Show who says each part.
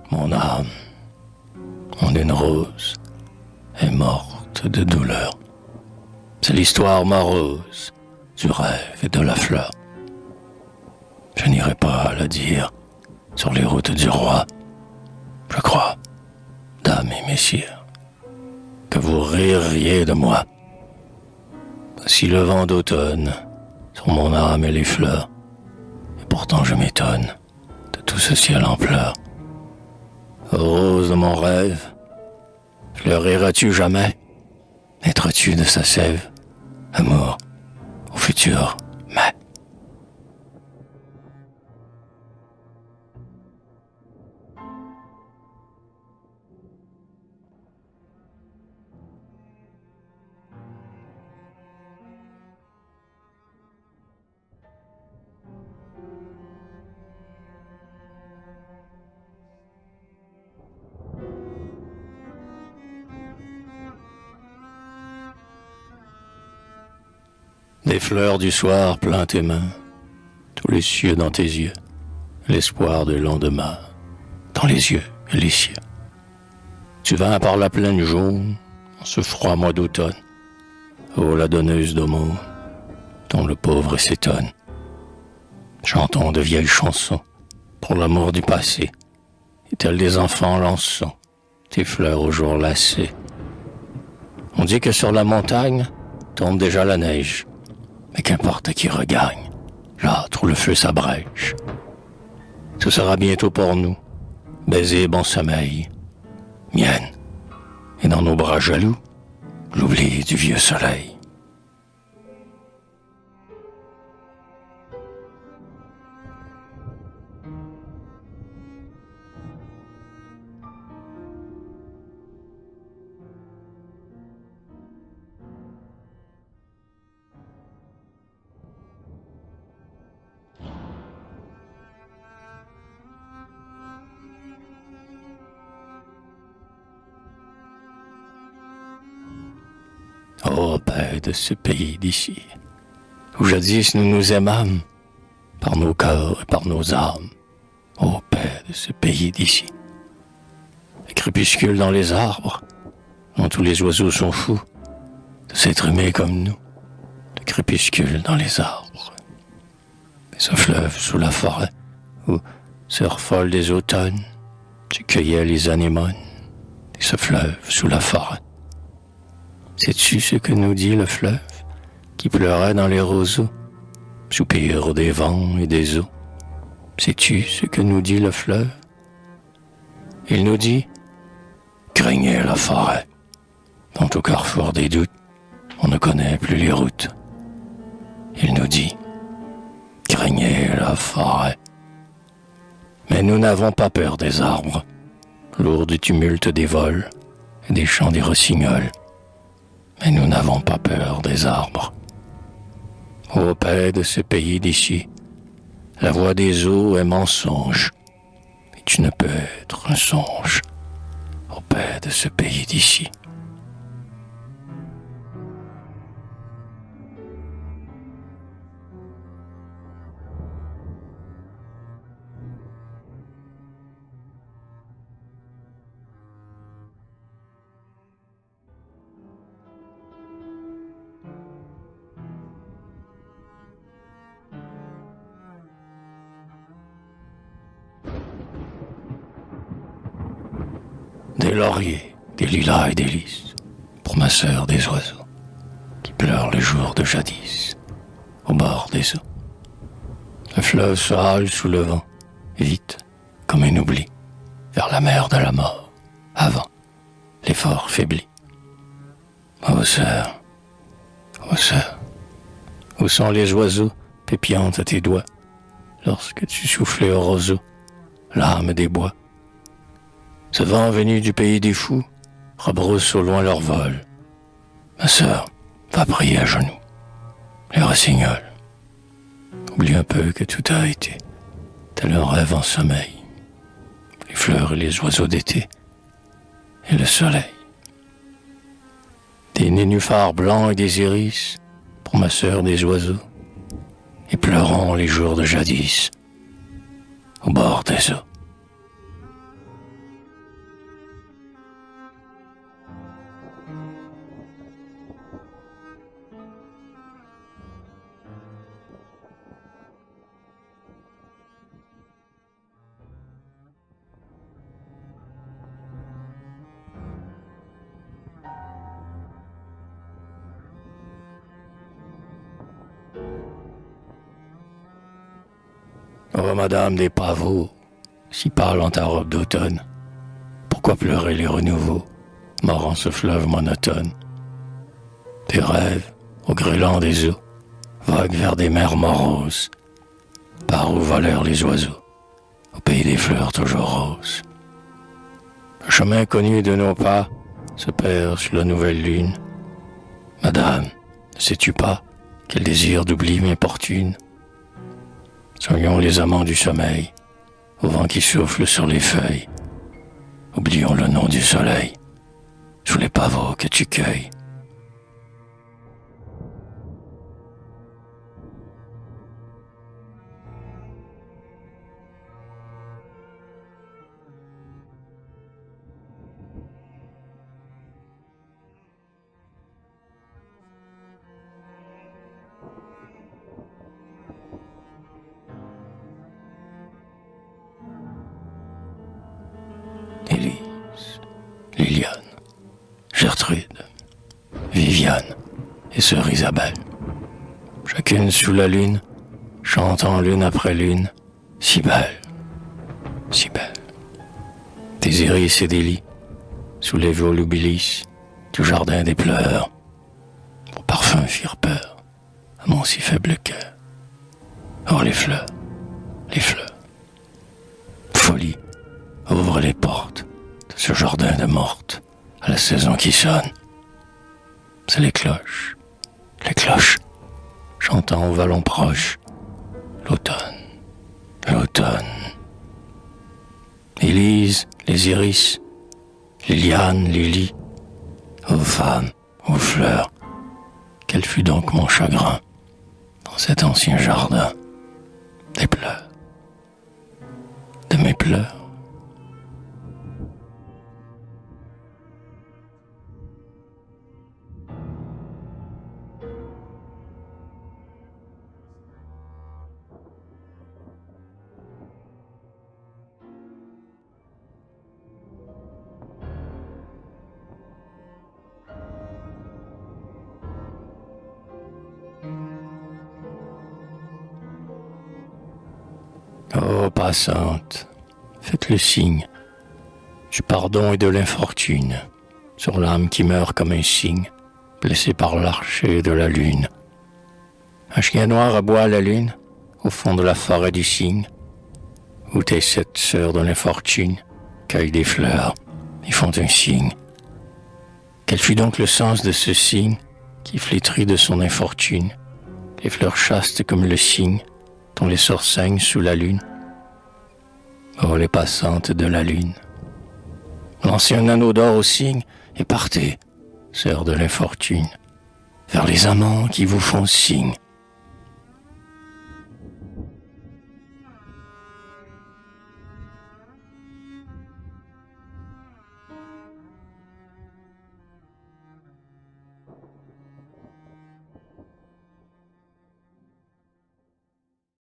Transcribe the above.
Speaker 1: Mon âme, en une rose, est morte de douleur. C'est l'histoire morose du rêve et de la fleur. Je n'irai pas la dire sur les routes du roi. Je crois, dames et messieurs, que vous ririez de moi. Voici le vent d'automne sur mon âme et les fleurs, et pourtant je m'étonne de tout ce ciel en pleurs. Rose de mon rêve, fleuriras-tu jamais? Naîtras-tu de sa sève, amour, au futur, mais... Des fleurs du soir plein tes mains, tous les cieux dans tes yeux, l'espoir du lendemain dans les yeux et les cieux. Tu vins par la plaine jaune, en ce froid mois d'automne, ô la donneuse d'aumône, dont le pauvre s'étonne. Chantons de vieilles chansons pour l'amour du passé, et tels des enfants lançons tes fleurs au jour lassé. On dit que sur la montagne tombe déjà la neige, mais qu'importe qui regagne, là, trop le feu s'abrège. Ce sera bientôt pour nous, baiser bon sommeil, mienne, et dans nos bras jaloux, l'oubli du vieux soleil. Ô paix de ce pays d'ici, où jadis nous nous aimâmes, par nos cœurs et par nos âmes. Ô paix de ce pays d'ici. Le crépuscule dans les arbres, dont tous les oiseaux sont fous, de s'être aimés comme nous. Le crépuscule dans les arbres. Et ce fleuve sous la forêt, où, sœur folle des automnes, tu cueillais les anémones. Et ce fleuve sous la forêt. Sais-tu ce que nous dit le fleuve, qui pleurait dans les roseaux, soupir des vents et des eaux? Sais-tu ce que nous dit le fleuve? Il nous dit, craignez la forêt, dont au carrefour des doutes, on ne connaît plus les routes. Il nous dit, craignez la forêt. Mais nous n'avons pas peur des arbres, lourds du tumulte des vols et des chants des rossignols. Mais nous n'avons pas peur des arbres. Ô paix de ce pays d'ici, la voix des eaux est mensonge, et tu ne peux être un songe. Ô paix de ce pays d'ici. Des lauriers, des lilas et des lys, pour ma sœur des oiseaux, qui pleurent les jours de jadis, au bord des eaux. Le fleuve se hale sous le vent, vite, comme un oubli, vers la mer de la mort, avant l'effort faibli. Ô sœur, où sont les oiseaux pépiant à tes doigts, lorsque tu soufflais au roseau, l'âme des bois? Ce vent venu du pays des fous rebrousse au loin leur vol. Ma sœur, va prier à genoux. Les rossignols. Oublie un peu que tout a été, tel un rêve en sommeil. Les fleurs et les oiseaux d'été, et le soleil. Des nénuphars blancs et des iris, pour ma sœur des oiseaux, et pleurons les jours de jadis, au bord des eaux. Oh, madame des pavots, si pâle en ta robe d'automne, pourquoi pleurer les renouveaux, morts en ce fleuve monotone? Tes rêves, au grêlant des eaux, voguent vers des mers moroses, par où volèrent les oiseaux, au pays des fleurs toujours roses. Le chemin connu de nos pas se perd sur la nouvelle lune. Madame, ne sais-tu pas quel désir d'oubli m'importune? Soyons les amants du sommeil, au vent qui souffle sur les feuilles. Oublions le nom du soleil, sous les pavots que tu cueilles. Élise, Liliane, Gertrude, Viviane et sœur Isabelle, chacune sous la lune, chantant l'une après l'une, si belle, si belle. Des iris et des lys, sous les volubilis du jardin des pleurs, vos parfums firent peur à mon si faible cœur. Oh les fleurs, folie, ouvre les portes de ce jardin de morte à la saison qui sonne. C'est les cloches, chantant au vallon proche, l'automne, l'automne. Élise, les iris, Liliane, Lily, ô femmes, ô fleurs, quel fut donc mon chagrin dans cet ancien jardin des pleurs, de mes pleurs. Ô passante, faites le signe du pardon et de l'infortune sur l'âme qui meurt comme un cygne, blessée par l'archer de la lune. Un chien noir aboie à la lune, au fond de la forêt du cygne, où tes 7 sœurs de l'infortune cueillent des fleurs et font un signe. Quel fut donc le sens de ce signe qui flétrit de son infortune les fleurs chastes comme le cygne dont les sorts saignent sous la lune? Oh, les passantes de la lune, lancez un anneau d'or au cygne et partez, sœurs de l'infortune, vers les amants qui vous font signe.